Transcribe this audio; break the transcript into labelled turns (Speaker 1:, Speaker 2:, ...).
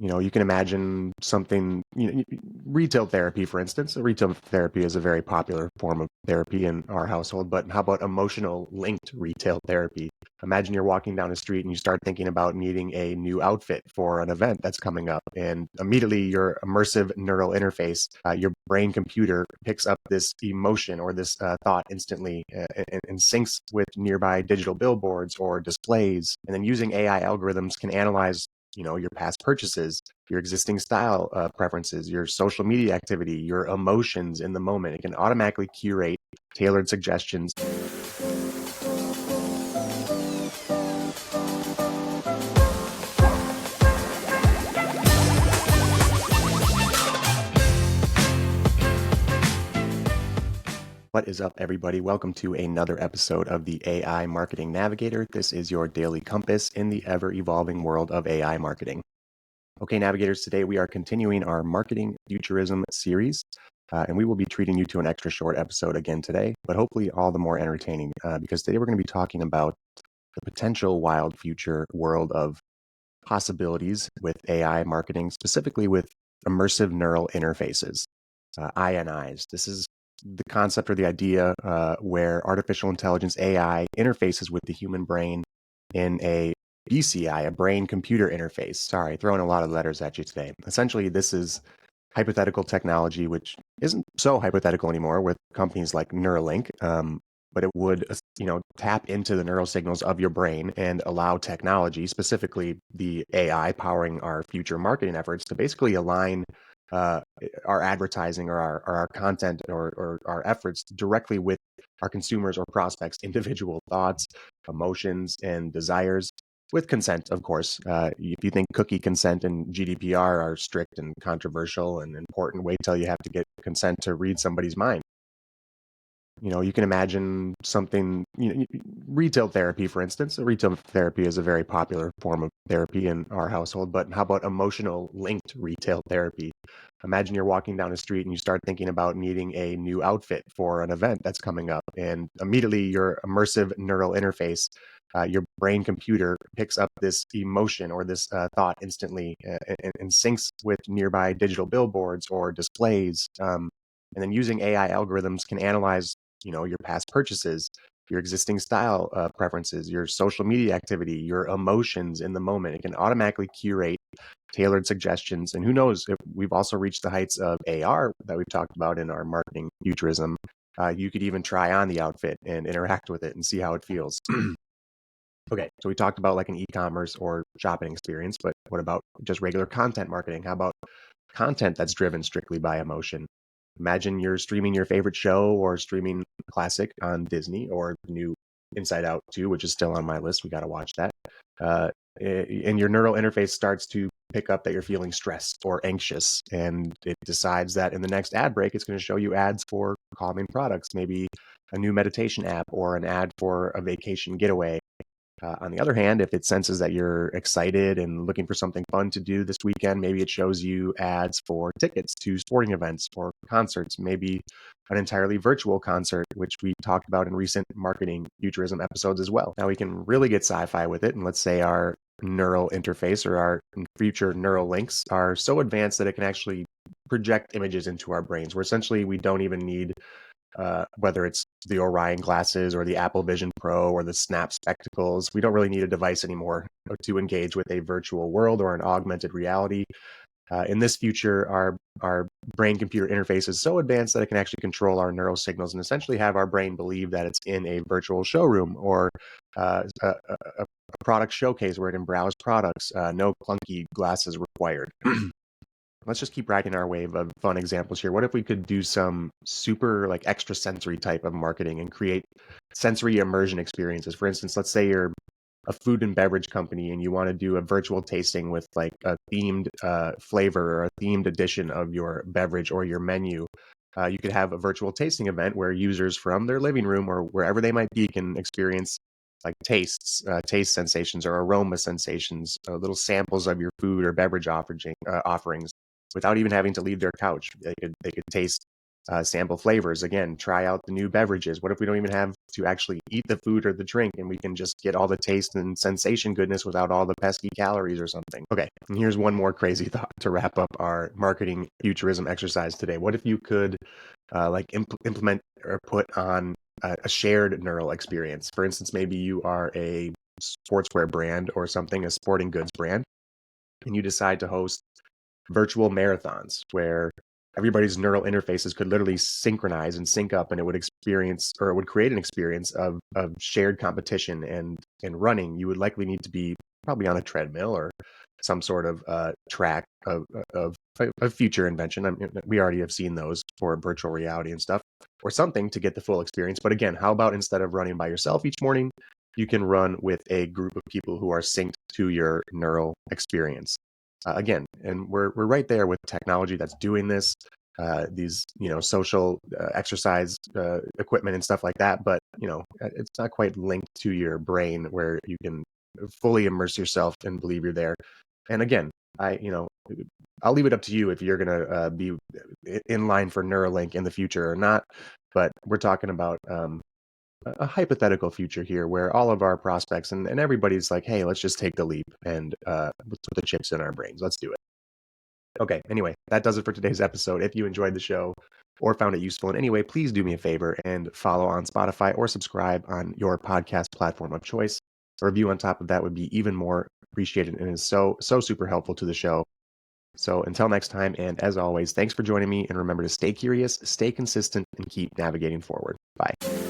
Speaker 1: You can imagine something, retail therapy, for instance. Retail therapy is a very popular form of therapy in our household, but how about emotional linked retail therapy? Imagine you're walking down the street and you start thinking about needing a new outfit for an event that's coming up, and immediately your immersive neural interface, your brain computer picks up this emotion or this thought instantly and syncs with nearby digital billboards or displays. And then using AI algorithms can analyze your past purchases, your existing style preferences, your social media activity, your emotions in the moment. It can automatically curate tailored suggestions. What is up, everybody? Welcome to another episode of the AI Marketing Navigator. This is your daily compass in the ever-evolving world of AI marketing. Okay, navigators, today we are continuing our Marketing Futurism series, and we will be treating you to an extra short episode again today, but hopefully all the more entertaining, because today we're going to be talking about the potential wild future world of possibilities with AI marketing, specifically with immersive neural interfaces, INIs. This is the concept or the idea where artificial intelligence, AI, interfaces with the human brain in a BCI, a brain-computer interface. Sorry, throwing a lot of letters at you today. Essentially, this is hypothetical technology, which isn't so hypothetical anymore with companies like Neuralink, but it would, tap into the neural signals of your brain and allow technology, specifically the AI powering our future marketing efforts, to basically align our advertising or our content or our efforts directly with our consumers or prospects' individual thoughts, emotions, and desires, with consent, of course. If you think cookie consent and GDPR are strict and controversial and important, wait till you have to get consent to read somebody's mind. You can imagine something, retail therapy, for instance. Retail therapy is a very popular form of therapy in our household, but how about emotional linked retail therapy? Imagine you're walking down the street and you start thinking about needing a new outfit for an event that's coming up, and immediately your immersive neural interface, your brain computer picks up this emotion or this thought instantly and syncs with nearby digital billboards or displays. And then using AI algorithms can analyze your past purchases, your existing style preferences, your social media activity, your emotions in the moment. It can automatically curate tailored suggestions. And who knows, if we've also reached the heights of AR that we've talked about in our marketing futurism. You could even try on the outfit and interact with it and see how it feels. Okay, so we talked about like an e-commerce or shopping experience, but what about just regular content marketing? How about content that's driven strictly by emotion? Imagine you're streaming your favorite show or streaming a classic on Disney or the new Inside Out 2, which is still on my list. We got to watch that. And your neural interface starts to pick up that you're feeling stressed or anxious, and it decides that in the next ad break, it's going to show you ads for calming products, maybe a new meditation app or an ad for a vacation getaway. On the other hand, if it senses that you're excited and looking for something fun to do this weekend, maybe it shows you ads for tickets to sporting events or concerts, maybe an entirely virtual concert, which we talked about in recent marketing futurism episodes as well. Now we can really get sci-fi with it, and let's say our neural interface or our future neural links are so advanced that it can actually project images into our brains, where essentially we don't even need whether it's the Orion glasses or the Apple Vision Pro or the Snap spectacles. We don't really need a device anymore to engage with a virtual world or an augmented reality. In this future, our brain-computer interface is so advanced that it can actually control our neural signals and essentially have our brain believe that it's in a virtual showroom or a product showcase where it can browse products. No clunky glasses required. Let's just keep riding our wave of fun examples here. What if we could do some super like extra sensory type of marketing and create sensory immersion experiences? For instance, let's say you're a food and beverage company and you want to do a virtual tasting with like a themed flavor or a themed edition of your beverage or your menu. You could have a virtual tasting event where users from their living room or wherever they might be can experience like taste sensations or aroma sensations, little samples of your food or beverage offerings without even having to leave their couch. They could taste sample flavors. Again, try out the new beverages. What if we don't even have to actually eat the food or the drink and we can just get all the taste and sensation goodness without all the pesky calories or something? Okay, and here's one more crazy thought to wrap up our marketing futurism exercise today. What if you could implement or put on a shared neural experience? For instance, maybe you are a sportswear brand or something, a sporting goods brand, and you decide to host virtual marathons where everybody's neural interfaces could literally synchronize and sync up, and it would experience, or it would create an experience of shared competition and running. You would likely need to be probably on a treadmill or some sort of track of a future invention. I mean, we already have seen those for virtual reality and stuff, or something to get the full experience. But again, how about instead of running by yourself each morning, you can run with a group of people who are synced to your neural experience? Again, and we're right there with technology that's doing this, these social exercise equipment and stuff like that. But it's not quite linked to your brain where you can fully immerse yourself and believe you're there. And again, I'll leave it up to you if you're gonna be in line for Neuralink in the future or not. But we're talking about a hypothetical future here where all of our prospects and everybody's like, hey, let's just take the leap and let's put the chips in our brains. Let's do it. Okay, anyway, that does it for today's episode. If you enjoyed the show or found it useful in any way, please do me a favor and follow on Spotify or subscribe on your podcast platform of choice. A review on top of that would be even more appreciated and is so super helpful to the show. So until next time, and as always, thanks for joining me, and remember to stay curious, stay consistent, and keep navigating forward. Bye.